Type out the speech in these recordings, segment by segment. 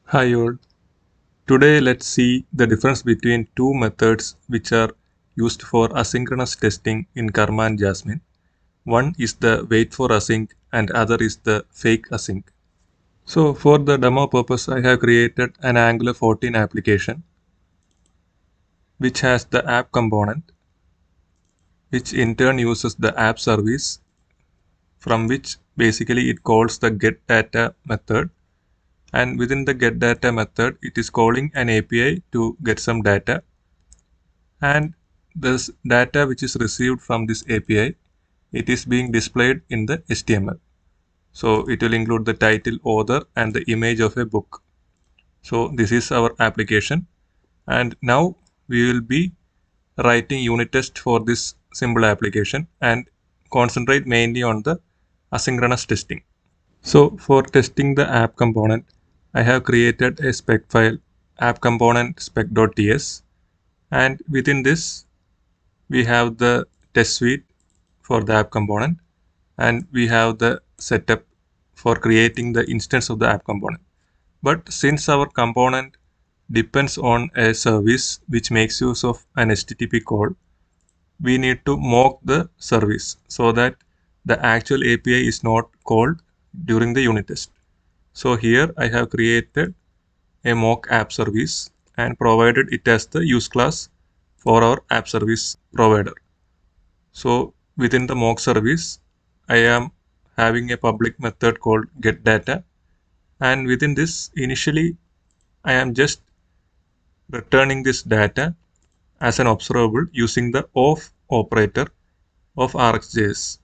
Hi all. Today let's see the difference between two methods which are used for asynchronous testing in Karma and Jasmine. One is the waitForAsync and other is the fakeAsync. So for the demo purpose I have created an Angular 14 application which has the app component which in turn uses the app service from which basically it calls the getData method, and within the getData method it is calling an API to get some data, and this data which is received from this API, it is being displayed in the HTML. So it will include the title, author and the image of a book. So this is our application, and now we will be writing unit test for this simple application and concentrate mainly on the asynchronous testing. So for testing the app component, I have created a spec file app component spec.ts, and within this we have the test suite for the app component, and we have the setup for creating the instance of the app component. But since our component depends on a service which makes use of an HTTP call, we need to mock the service so that the actual API is not called during the unit test. So here I have created a mock app service and provided it as the use class for our app service provider. So within the mock service, I am having a public method called getData, and within this initially I am just returning this data as an observable using the of operator of RxJS.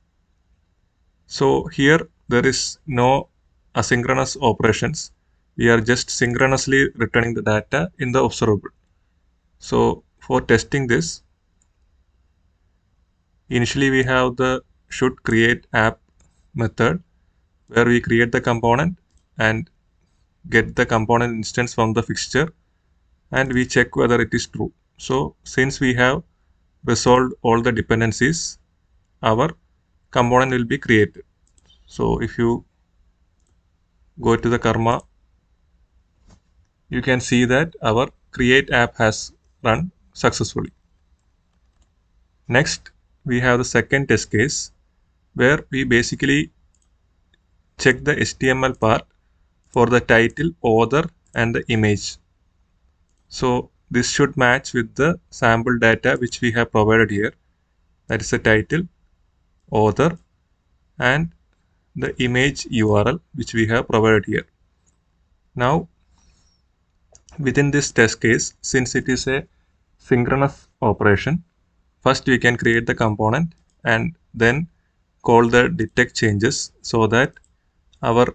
So here there is no asynchronous operations. We are just synchronously returning the data in the observable. So for testing this, initially we have the should create app method where we create the component and get the component instance from the fixture, and we check whether it is true. So since we have resolved all the dependencies, our component will be created. So if you go to the Karma, you can see that our create app has run successfully. Next, we have the second test case where we basically check the HTML part for the title, author and the image. So this should match with the sample data which we have provided here. That is the title, author and the image URL which we have provided here. Now within this test case, since it is a synchronous operation, first we can create the component and then call the detect changes so that our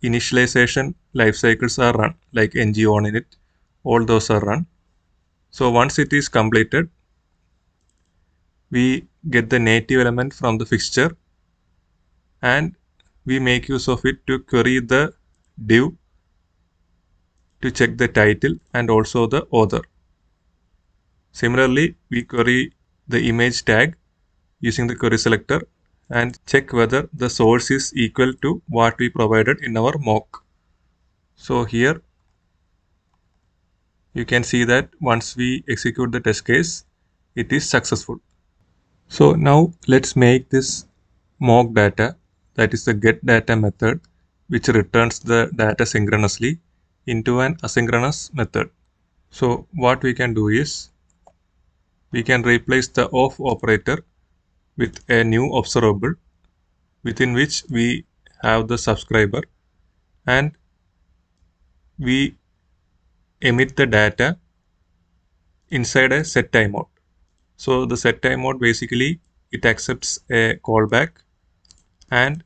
initialization life cycles are run, like ng on init, all those are run. So once it is completed, we get the native element from the fixture and we make use of it to query the div to check the title and also the author. Similarly, we query the image tag using the query selector and check whether the source is equal to what we provided in our mock. So here you can see that once we execute the test case, it is successful. So now let's make this mock data, that is the getData method, which returns the data synchronously, into an asynchronous method. So what we can do is we can replace the of operator with a new observable within which we have the subscriber, and we emit the data inside a set timeout. So the set timeout basically it accepts a callback and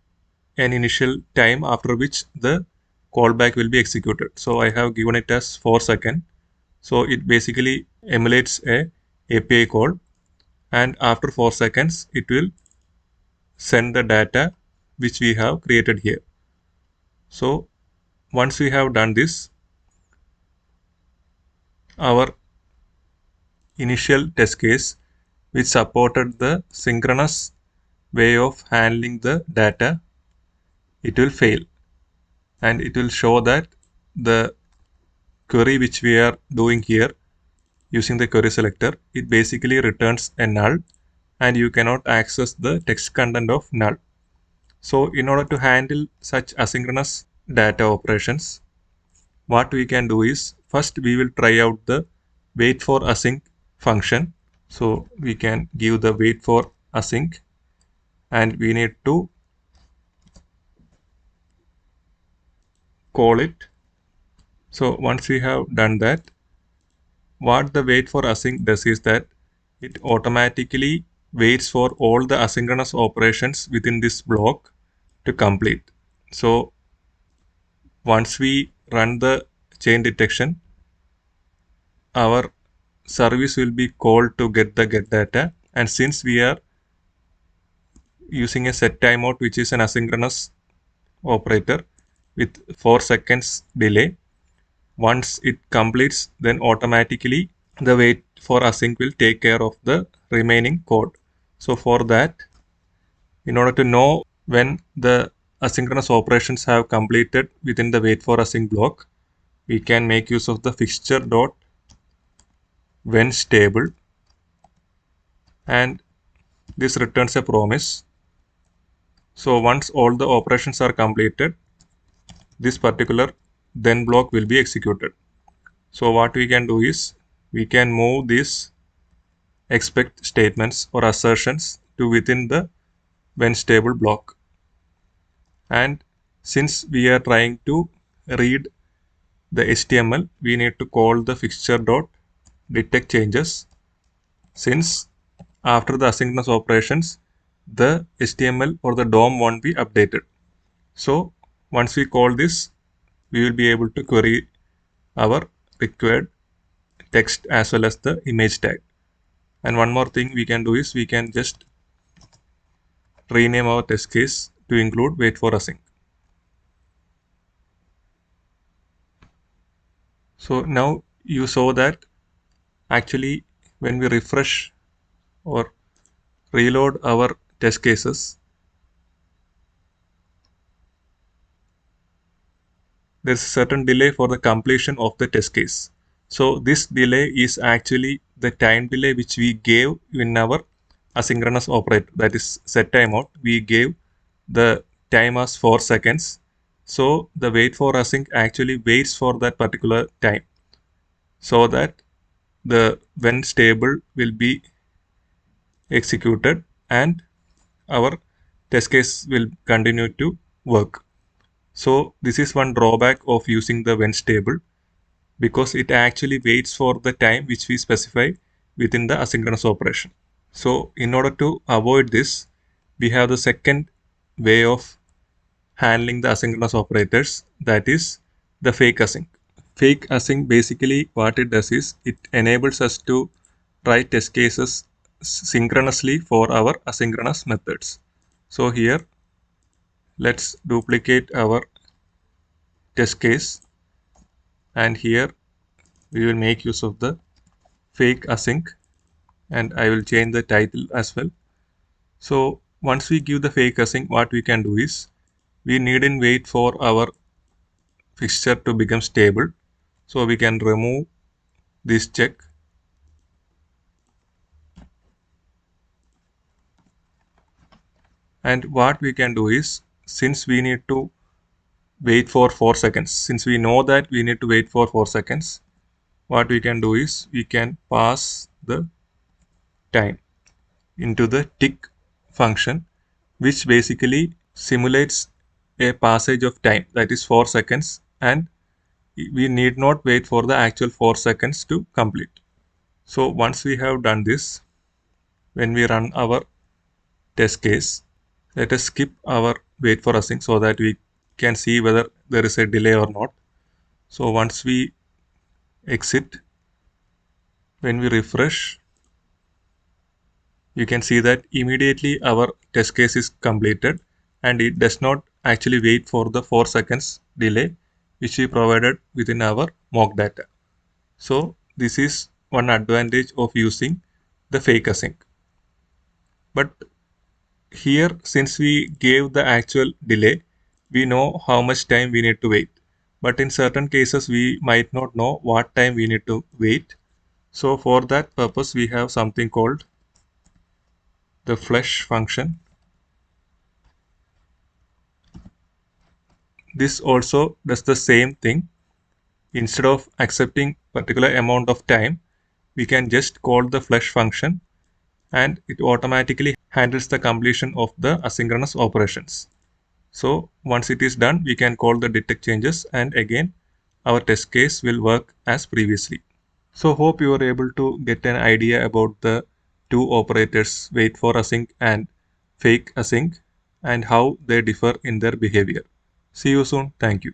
an initial time after which the callback will be executed. So I have given it as 4 seconds. So it basically emulates a API call, and after 4 seconds it will send the data which we have created here. So once we have done this, our initial test case which supported the synchronous way of handling the data, it will fail and it will show that the query which we are doing here using the query selector, it basically returns a null and you cannot access the text content of null. So in order to handle such asynchronous data operations, what we can do is first we will try out the waitForAsync function. So we can give the waitForAsync and we need to call it. So once we have done that, what the waitForAsync does is that it automatically waits for all the asynchronous operations within this block to complete. So once we run the chain detection, our service will be called to get the get data, and since we are using a set timeout which is an asynchronous operator with 4 seconds delay, once it completes, then automatically the wait for async will take care of the remaining code. So for that, in order to know when the asynchronous operations have completed within the wait for async block, we can make use of the fixture dot when stable, and this returns a promise. So once all the operations are completed, this particular then block will be executed. So what we can do is we can move these expect statements or assertions to within the when stable block. And since we are trying to read the HTML, we need to call the fixture dot detect changes, since after the asynchronous operations, the HTML or the DOM won't be updated. So once we call this, we will be able to query our required text as well as the image tag. And one more thing we can do is we can just rename our test case to include waitForAsync. So now you saw that actually when we refresh or reload our test cases, there's a certain delay for the completion of the test case. So this delay is actually the time delay which we gave in our asynchronous operator, that is set timeout. We gave the time as 4 seconds. So the waitForAsync actually waits for that particular time so that the when stable will be executed and our test case will continue to work. So this is one drawback of using the when stable, because it actually waits for the time which we specify within the asynchronous operation. So in order to avoid this, we have the second way of handling the asynchronous operators, that is the fakeAsync. fakeAsync basically what it does is it enables us to write test cases synchronously for our asynchronous methods. So here let's duplicate our test case, and here we will make use of the fakeAsync, and I will change the title as well. So once we give the fakeAsync, what we can do is we needn't wait for our fixture to become stable. So we can remove this check, and what we can do is, since we need to wait for 4 seconds, since we know that we need to wait for 4 seconds, what we can do is we can pass the time into the tick function, which basically simulates a passage of time, that is 4 seconds, and we need not wait for the actual 4 seconds to complete. So once we have done this, when we run our test case, let us skip our waitForAsync so that we can see whether there is a delay or not. So once we exit, when we refresh, you can see that immediately our test case is completed and it does not actually wait for the 4 seconds delay which we provided within our mock data. So this is one advantage of using the fakeAsync. But here, since we gave the actual delay, we know how much time we need to wait. But in certain cases, we might not know what time we need to wait. So for that purpose, we have something called the flush function. This also does the same thing. Instead of accepting particular amount of time, we can just call the flush function and it automatically handles the completion of the asynchronous operations. So once it is done, we can call the detect changes and again our test case will work as previously. So hope you are able to get an idea about the two operators waitForAsync and fakeAsync and how they differ in their behavior. See you soon. Thank you.